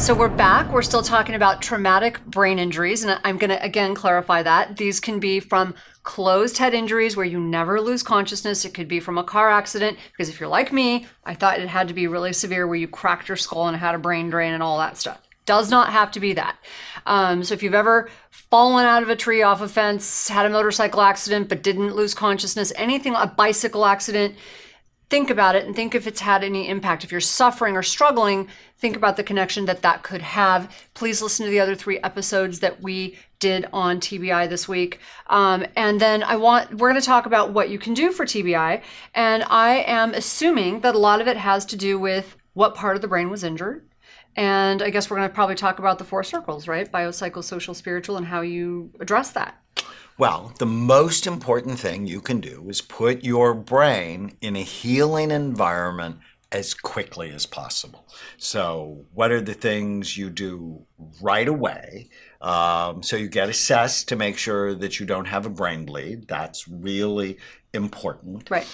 So we're back. We're still talking about traumatic brain injuries. And I'm going to, again, clarify that. These can be from closed head injuries where you never lose consciousness. It could be from a car accident, because if you're like me, I thought it had to be really severe where you cracked your skull and had a brain drain and all that stuff. Does not have to be that. So if you've ever fallen out of a tree, off a fence, had a motorcycle accident but didn't lose consciousness, anything, a bicycle accident, think about it and think if it's had any impact. If you're suffering or struggling, think about the connection that that could have. Please listen to the other 3 episodes that we did on TBI this week. And then we're going to talk about what you can do for TBI. And I am assuming that a lot of it has to do with what part of the brain was injured. And I guess we're going to probably talk about the 4 circles, right? Biopsychosocial, spiritual, and how you address that. Well, the most important thing you can do is put your brain in a healing environment as quickly as possible. So what are the things you do right away? So you get assessed to make sure that you don't have a brain bleed. That's really important. Right.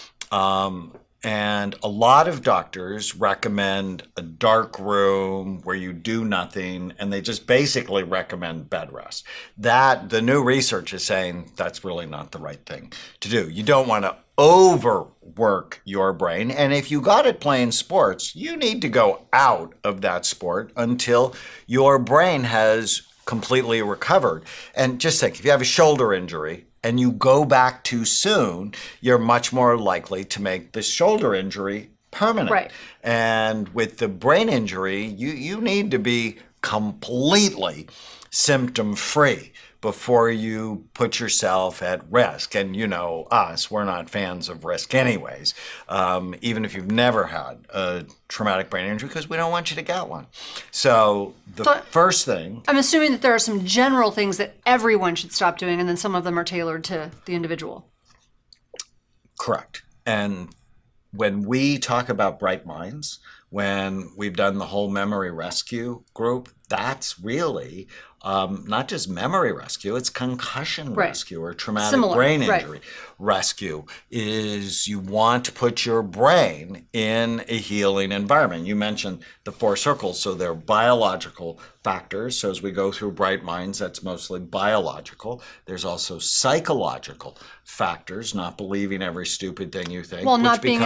And a lot of doctors recommend a dark room where you do nothing, and they just basically recommend bed rest. The new research is saying that's really not the right thing to do. You don't want to overwork your brain. And if you got it playing sports, you need to go out of that sport until your brain has completely recovered. And just think, if you have a shoulder injury, and you go back too soon, you're much more likely to make the shoulder injury permanent. Right. And with the brain injury, you need to be completely symptom-free before you put yourself at risk. And you know us, we're not fans of risk anyways, even if you've never had a traumatic brain injury, because we don't want you to get one. So first thing... I'm assuming that there are some general things that everyone should stop doing, and then some of them are tailored to the individual. Correct. And when we talk about Bright Minds, when we've done the whole memory rescue group, that's really not just memory rescue, it's concussion rescue or traumatic brain injury rescue. Is you want to put your brain in a healing environment. You mentioned the 4 circles, so they're biological factors. So as we go through Bright Minds, that's mostly biological. There's also psychological factors, not believing every stupid thing you think. Well, not being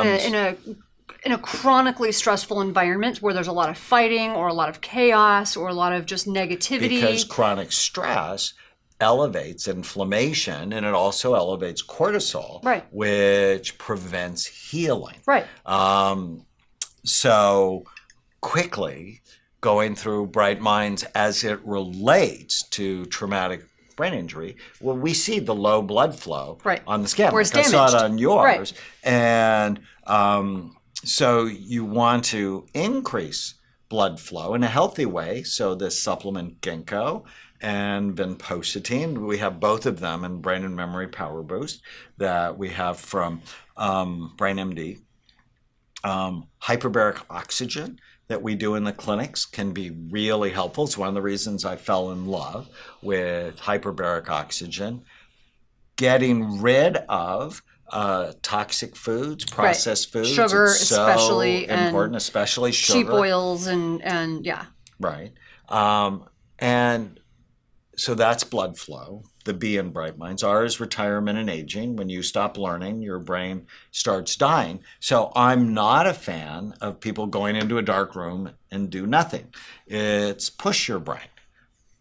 in a chronically stressful environment where there's a lot of fighting or a lot of chaos or a lot of just negativity. Because chronic stress elevates inflammation, and it also elevates cortisol, which prevents healing. Right. So quickly going through Bright Minds as it relates to traumatic brain injury, well, we see the low blood flow on the scan. Where it's damaged. I saw it on yours. Right. And so you want to increase blood flow in a healthy way. So this supplement ginkgo and vinpocetine, we have both of them in Brain and Memory Power Boost that we have from BrainMD. Hyperbaric oxygen that we do in the clinics can be really helpful. It's one of the reasons I fell in love with hyperbaric oxygen. Getting rid of toxic foods, processed foods. Sugar, it's so especially, important, especially sugar. Cheap oils and yeah. Right. And so that's blood flow. The B in Bright Minds. R is retirement and aging. When you stop learning, your brain starts dying. So I'm not a fan of people going into a dark room and do nothing. It's push your brain.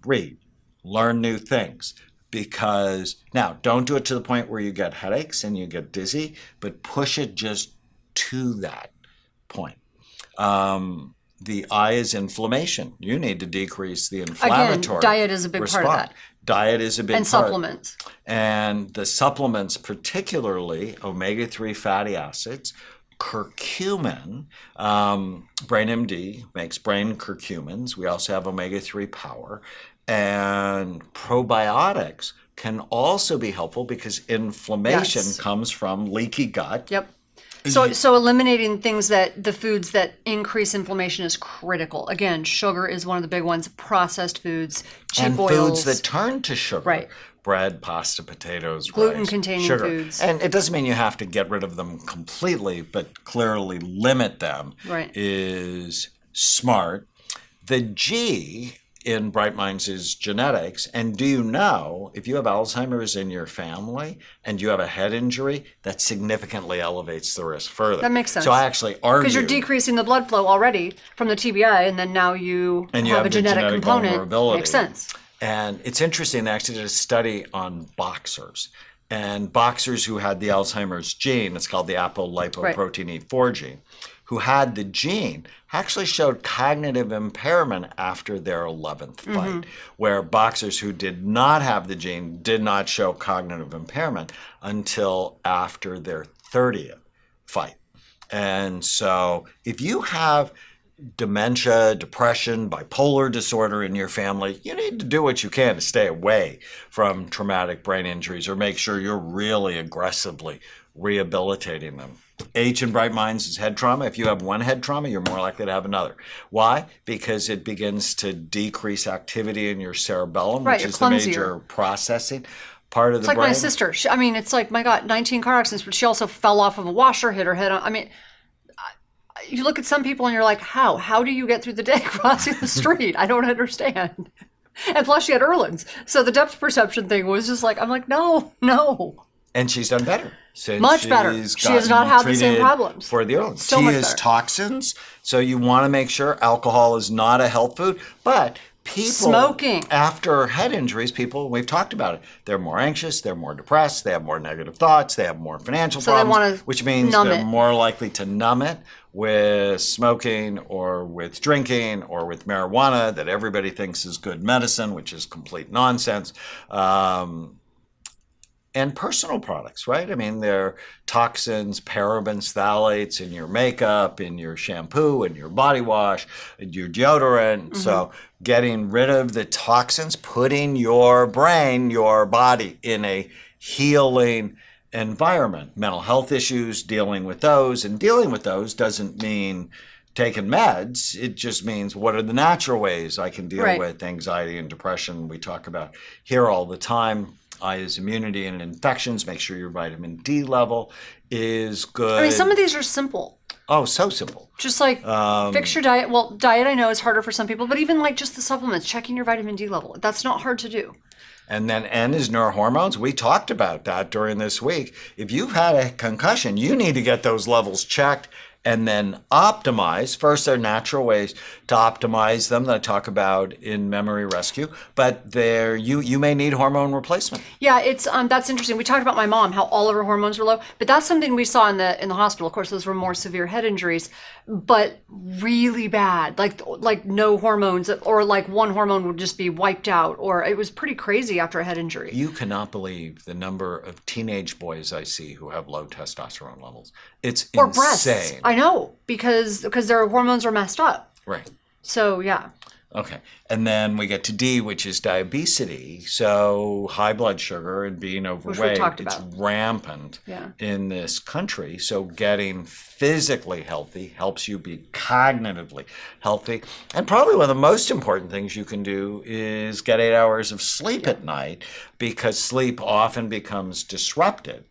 Read. Learn new things. Because, now, don't do it to the point where you get headaches and you get dizzy, but push it just to that point. The I is inflammation. You need to decrease the inflammatory Again, diet is a big response. part of that. Diet is a big part. And supplements. And the supplements, particularly omega-3 fatty acids, curcumin, BrainMD makes brain curcumins. We also have omega-3 power. And probiotics can also be helpful because inflammation comes from leaky gut. Yep. So eliminating the foods that increase inflammation is critical. Again, sugar is one of the big ones. Processed foods, cheap oils. And foods that turn to sugar. Right. Bread, pasta, potatoes, gluten-containing sugar. foods. And it doesn't mean you have to get rid of them completely, but clearly limit them is smart. The G in Bright Minds is genetics. And do you know, if you have Alzheimer's in your family and you have a head injury, that significantly elevates the risk further. That makes sense. So I actually argue. Because you're decreasing the blood flow already from the TBI, and then now you have a genetic component. Vulnerability. Makes sense. And it's interesting, they actually did a study on boxers. And boxers who had the Alzheimer's gene, it's called the apolipoprotein E4 gene, who had the gene actually showed cognitive impairment after their 11th fight, where boxers who did not have the gene did not show cognitive impairment until after their 30th fight. And so if you have dementia, depression, bipolar disorder in your family, you need to do what you can to stay away from traumatic brain injuries or make sure you're really aggressively rehabilitating them. H in Bright Minds is head trauma. If you have one head trauma, you're more likely to have another. Why? Because it begins to decrease activity in your cerebellum, Right, which you're is clumsier. the major processing part of It's the like brain. my sister. It's like, my God, 19 car accidents, but she also fell off of a washer, hit her head on. You look at some people and you're like, how? How do you get through the day crossing the street? I don't understand. And plus she had Erlands. So the depth perception thing was just like, I'm like, no. And she's done better. Since Much better. she's She has gotten not had the same treated problems. For the Erlands. So Tea much is better. toxins, so you want to make sure alcohol is not a health food. But people, Smoking. after head injuries, we've talked about it, they're more anxious, they're more depressed, they have more negative thoughts, they have more financial So they problems, wanna which means numb they're it. more likely to numb it with smoking or with drinking or with marijuana that everybody thinks is good medicine, which is complete nonsense. And personal products, right? I mean, they're toxins, parabens, phthalates in your makeup, in your shampoo, in your body wash, in your deodorant. So getting rid of the toxins, putting your brain, your body in a healing environment. Mental health issues, dealing with those. And dealing with those doesn't mean taking meds. It just means what are the natural ways I can deal Right. with anxiety and depression we talk about here all the time. I is immunity and infections. Make sure your vitamin D level is good. Some of these are simple. Oh, so simple. Just like fix your diet. Well, diet I know is harder for some people, but even like just the supplements, checking your vitamin D level, that's not hard to do. And then N is neurohormones. We talked about that during this week. If you've had a concussion, you need to get those levels checked and then optimize. First, there are natural ways to optimize them that I talk about in Memory Rescue, but you may need hormone replacement. Yeah, it's that's interesting. We talked about my mom, how all of her hormones were low, but that's something we saw in the hospital. Of course, those were more severe head injuries, but really bad, like no hormones, or like one hormone would just be wiped out, or it was pretty crazy after a head injury. You cannot believe the number of teenage boys I see who have low testosterone levels. It's Or insane. breasts. I know, because their hormones are messed up. Right. So yeah. Okay. And then we get to D, which is diabesity. So high blood sugar and being overweight, talked it's about. rampant Yeah. in this country. So getting physically healthy helps you be cognitively healthy. And probably one of the most important things you can do is get 8 hours of sleep at night, because sleep often becomes disrupted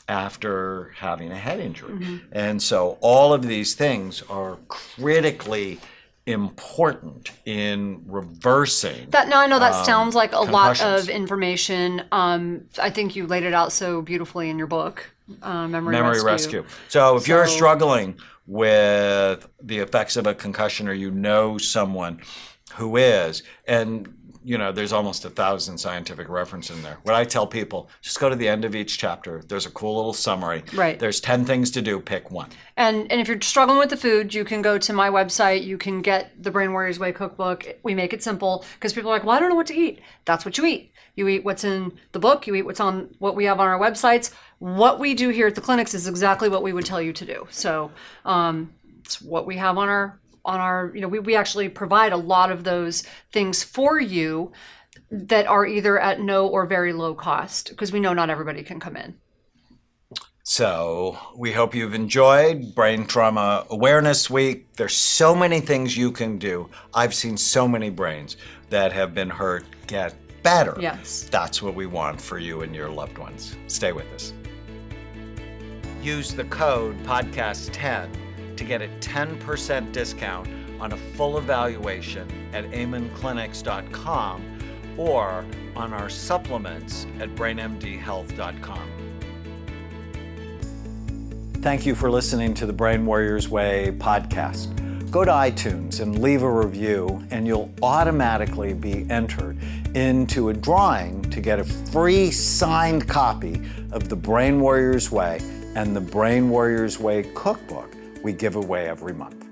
after having a head injury. And so all of these things are critically important in reversing That now I know that sounds like a lot concussions. of information. I think you laid it out so beautifully in your book, Memory Rescue. So if you're So- struggling with the effects of a concussion, or you know someone who is, and there's almost 1,000 scientific references in there. What I tell people, just go to the end of each chapter. There's a cool little summary. Right. There's 10 things to do. Pick one. And if you're struggling with the food, you can go to my website. You can get the Brain Warriors Way cookbook. We make it simple because people are like, well, I don't know what to eat. That's what you eat. You eat what's in the book. You eat what we have on our websites. What we do here at the clinics is exactly what we would tell you to do. So it's what we have on our we actually provide a lot of those things for you that are either at no or very low cost, because we know not everybody can come in. So we hope you've enjoyed Brain Trauma Awareness Week. There's so many things you can do. I've seen so many brains that have been hurt get better. Yes. That's what we want for you and your loved ones. Stay with us. Use the code podcast10 to get a 10% discount on a full evaluation at amenclinics.com or on our supplements at brainmdhealth.com. Thank you for listening to the Brain Warriors Way podcast. Go to iTunes and leave a review, and you'll automatically be entered into a drawing to get a free signed copy of the Brain Warriors Way and the Brain Warriors Way cookbook we give away every month.